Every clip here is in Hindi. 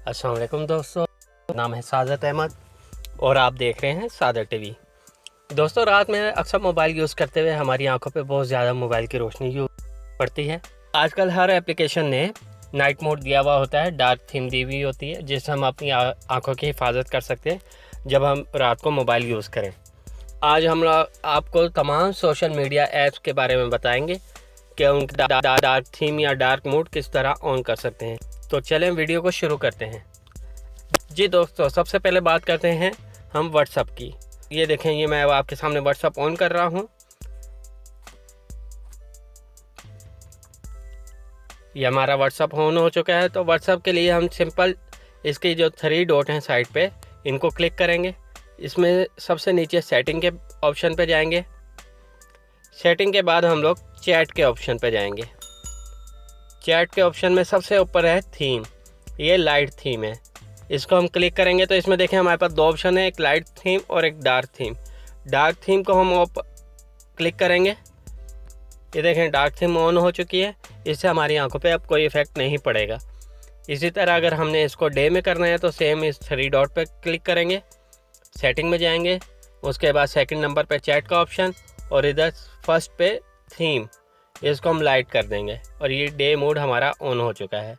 अस्सलाम वालेकुम दोस्तों, नाम है सादत अहमद और आप देख रहे हैं सादत टीवी। दोस्तों, रात में अक्सर मोबाइल यूज़ करते हुए हमारी आंखों पे बहुत ज़्यादा मोबाइल की रोशनी पड़ती है। आजकल हर एप्लीकेशन ने नाइट मोड दिया हुआ होता है, डार्क थीम दी हुई होती है जिससे हम अपनी आंखों की हिफाजत कर सकते हैं जब हम रात को मोबाइल यूज़ करें। आज हम आपको तमाम सोशल मीडिया ऐप्स के बारे में बताएंगे कि उनका डार्क थीम या डार्क मोड किस तरह ऑन कर सकते हैं। तो चलें वीडियो को शुरू करते हैं। जी दोस्तों, सबसे पहले बात करते हैं हम व्हाट्सअप की। ये देखें, ये मैं आपके सामने व्हाट्सअप ऑन कर रहा हूँ। ये हमारा व्हाट्सअप ऑन हो चुका है। तो व्हाट्सअप के लिए हम सिंपल इसकी जो 3 डॉट हैं साइड पे, इनको क्लिक करेंगे। इसमें सबसे नीचे सेटिंग के ऑप्शन पे जाएंगे। सेटिंग के बाद हम लोग चैट के ऑप्शन पे जाएंगे। चैट के ऑप्शन में सबसे ऊपर है थीम, ये लाइट थीम है। इसको हम क्लिक करेंगे तो इसमें देखें हमारे पास 2 ऑप्शन है, एक लाइट थीम और एक डार्क थीम। डार्क थीम को हम क्लिक करेंगे। ये देखें डार्क थीम ऑन हो चुकी है। इससे हमारी आंखों पे अब कोई इफेक्ट नहीं पड़ेगा। इसी तरह अगर हमने इसको डे में करना है तो सेम इस 3 डॉट पे क्लिक करेंगे, सेटिंग में जाएंगे, उसके बाद सेकंड नंबर पे चैट का ऑप्शन और इधर फर्स्ट पे थीम, इसको हम लाइट कर देंगे और ये डे मोड हमारा ऑन हो चुका है।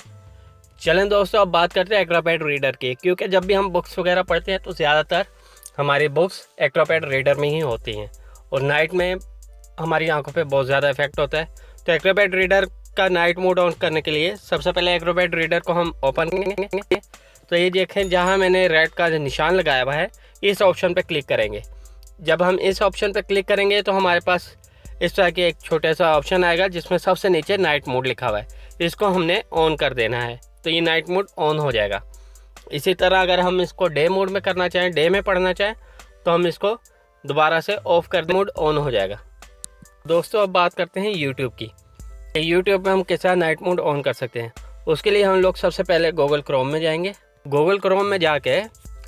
चलें दोस्तों, अब बात करते हैं एक्रोपैड रीडर की, क्योंकि जब भी हम बुक्स वगैरह पढ़ते हैं तो ज़्यादातर हमारी बुक्स एक्रोपैड रीडर में ही होती हैं और नाइट में हमारी आंखों पे बहुत ज़्यादा इफेक्ट होता है। तो एक्रोपैड रीडर का नाइट मोड ऑन करने के लिए सबसे पहले एक्रोपैड रीडर को हम ओपन करेंगे। तो ये देखें, जहाँ मैंने रेड का निशान लगाया हुआ है, इस ऑप्शन पर क्लिक करेंगे। जब हम इस ऑप्शन पर क्लिक करेंगे तो हमारे पास इस तरह के एक छोटा सा ऑप्शन आएगा जिसमें सबसे नीचे नाइट मोड लिखा हुआ है। इसको हमने ऑन कर देना है तो ये नाइट मोड ऑन हो जाएगा। इसी तरह अगर हम इसको डे मोड में करना चाहें, डे में पढ़ना चाहें, तो हम इसको दोबारा से ऑफ कर दें, मोड ऑन हो जाएगा। दोस्तों, अब बात करते हैं यूट्यूब की। यूट्यूब में हम कैसा नाइट मोड ऑन कर सकते हैं। उसके लिए हम लोग सबसे पहले गूगल क्रोम में जाएंगे। गूगल क्रोम में जाके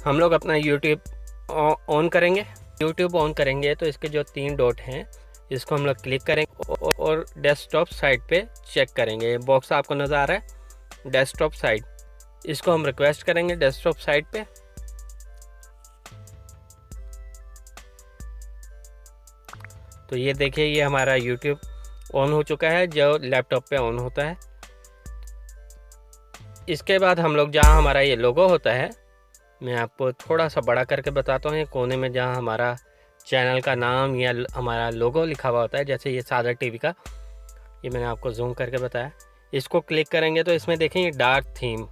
हम लोग अपना यूट्यूब ऑन करेंगे। यूट्यूब ऑन करेंगे तो इसके जो 3 डॉट हैं इसको हम लोग क्लिक करेंगे और डेस्कटॉप साइट पे चेक करेंगे। बॉक्स आपको नज़र आ रहा है, डेस्कटॉप साइट, इसको हम रिक्वेस्ट करेंगे डेस्कटॉप साइट पे। तो ये देखिए, ये हमारा यूट्यूब ऑन हो चुका है जो लैपटॉप पे ऑन होता है। इसके बाद हम लोग जहाँ हमारा ये लोगो होता है, मैं आपको थोड़ा सा बड़ा करके बताता हूँ, कोने में जहाँ हमारा चैनल का नाम या हमारा लोगो लिखा हुआ होता है, जैसे ये सादत टीवी का, ये मैंने आपको जूम करके बताया। इसको क्लिक करेंगे तो इसमें देखें ये डार्क थीम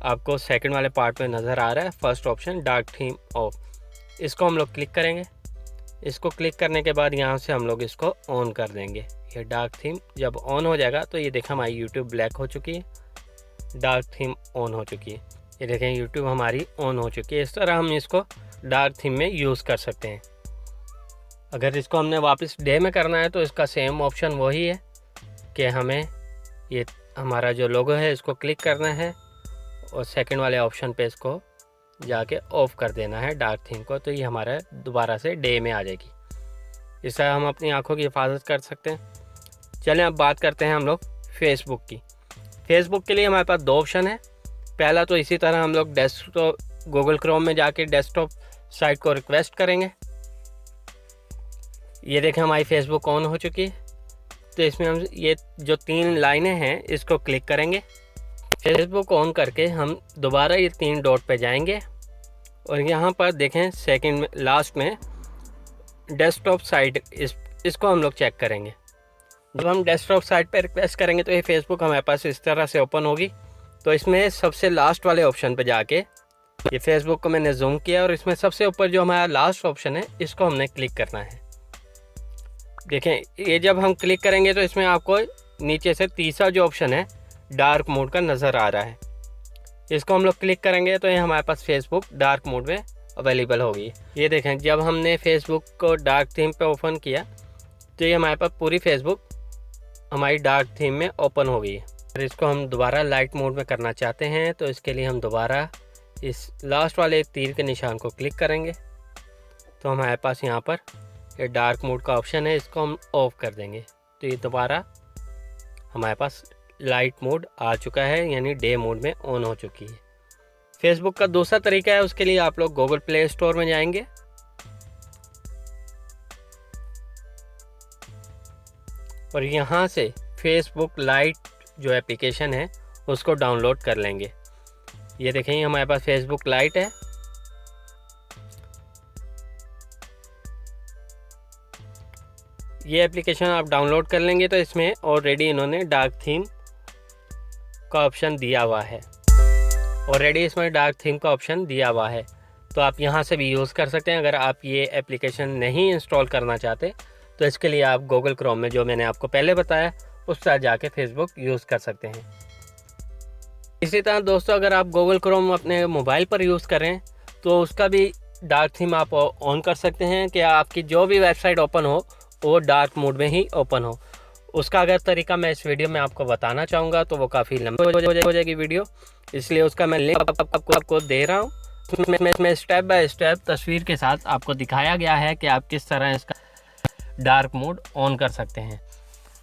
आपको सेकंड वाले पार्ट में नज़र आ रहा है, first option dark theme of. इसको हम लोग क्लिक करेंगे। इसको क्लिक करने के बाद यहाँ से हम लोग इसको ऑन कर देंगे। ये डार्क थीम जब ऑन हो जाएगा तो ये देखें हमारी यूट्यूब ब्लैक हो चुकी है, डार्क थीम ऑन हो चुकी है। ये देखें यूट्यूब हमारी ऑन हो चुकी है। इस तरह हम इसको डार्क थीम में यूज़ कर सकते हैं। अगर इसको हमने वापस डे में करना है तो इसका सेम ऑप्शन वही है कि हमें ये हमारा जो लोगो है इसको क्लिक करना है और सेकंड वाले ऑप्शन पे इसको जाके ऑफ कर देना है डार्क थीम को, तो ये हमारा दोबारा से डे में आ जाएगी। इस तरह हम अपनी आंखों की हिफाजत कर सकते हैं। चलें अब बात करते हैं हम लोग फेसबुक की। फेसबुक के लिए हमारे पास 2 ऑप्शन है। पहला तो इसी तरह हम लोग डेस्कटॉप गूगल क्रोम में जाके डेस्कटॉप साइट को रिक्वेस्ट करेंगे। ये देखें हमारी फेसबुक ऑन हो चुकी है। तो इसमें हम ये जो 3 लाइनें हैं इसको क्लिक करेंगे। फेसबुक ऑन करके हम दोबारा ये 3 डॉट पे जाएंगे और यहाँ पर देखें सेकंड में लास्ट में डेस्कटॉप साइट, इसको हम लोग चेक करेंगे। जब हम डेस्कटॉप साइट पे रिक्वेस्ट करेंगे तो ये फेसबुक हमारे पास इस तरह से ओपन होगी। तो इसमें सबसे लास्ट वाले ऑप्शन पे जाके, ये फेसबुक को मैंने जूम किया और इसमें सबसे ऊपर जो हमारा लास्ट ऑप्शन है इसको हमने क्लिक करना है। देखें, ये जब हम क्लिक करेंगे तो इसमें आपको नीचे से तीसरा जो ऑप्शन है डार्क मोड का नज़र आ रहा है। इसको हम लोग क्लिक करेंगे तो ये हमारे पास फेसबुक डार्क मोड में अवेलेबल होगी। ये देखें, जब हमने फेसबुक को डार्क थीम पे ओपन किया तो ये हमारे पास पूरी फेसबुक हमारी डार्क थीम में ओपन हो गई है। और इसको हम दोबारा लाइट मोड में करना चाहते हैं तो इसके लिए हम दोबारा इस लास्ट वाले तीर के निशान को क्लिक करेंगे तो हमारे पास यहाँ पर ये डार्क मोड का ऑप्शन है, इसको हम ऑफ कर देंगे तो ये दोबारा हमारे पास लाइट मोड आ चुका है, यानी डे मोड में ऑन हो चुकी है। फेस बुक का दूसरा तरीका है, उसके लिए आप लोग गूगल प्ले स्टोर में जाएंगे और यहाँ से फेसबुक लाइट जो एप्लीकेशन है उसको डाउनलोड कर लेंगे। ये देखें हमारे पास फेसबुक लाइट है। ये एप्लीकेशन आप डाउनलोड कर लेंगे तो इसमें ऑलरेडी इन्होंने डार्क थीम का ऑप्शन दिया हुआ है। ऑलरेडी इसमें डार्क थीम का ऑप्शन दिया हुआ है, तो आप यहाँ से भी यूज़ कर सकते हैं। अगर आप ये एप्लीकेशन नहीं इंस्टॉल करना चाहते तो इसके लिए आप गूगल क्रोम में, जो मैंने आपको पहले बताया, उस तरह जाके फेसबुक यूज़ कर सकते हैं। इसी तरह दोस्तों, अगर आप गूगल क्रोम अपने मोबाइल पर यूज़ करें तो उसका भी डार्क थीम आप ऑन कर सकते हैं कि आपकी जो भी वेबसाइट ओपन हो वो डार्क मोड में ही ओपन हो। उसका अगर तरीका मैं इस वीडियो में आपको बताना चाहूँगा तो वो काफ़ी लंबी हो जाएगी वीडियो, इसलिए उसका मैं लिंक आपको दे रहा हूँ। उसमें स्टेप बाय स्टेप तस्वीर के साथ आपको दिखाया गया है कि आप किस तरह इसका डार्क मोड ऑन कर सकते हैं।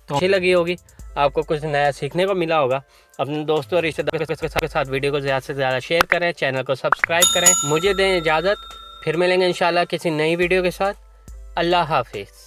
तो अच्छी लगी होगी, आपको कुछ नया सीखने को मिला होगा। अपने दोस्तों और रिश्तेदारों के साथ वीडियो को ज़्यादा से ज़्यादा शेयर करें, चैनल को सब्सक्राइब करें। मुझे दें इजाज़त, फिर मिलेंगे इंशाल्लाह किसी नई वीडियो के साथ। अल्लाह हाफिज़।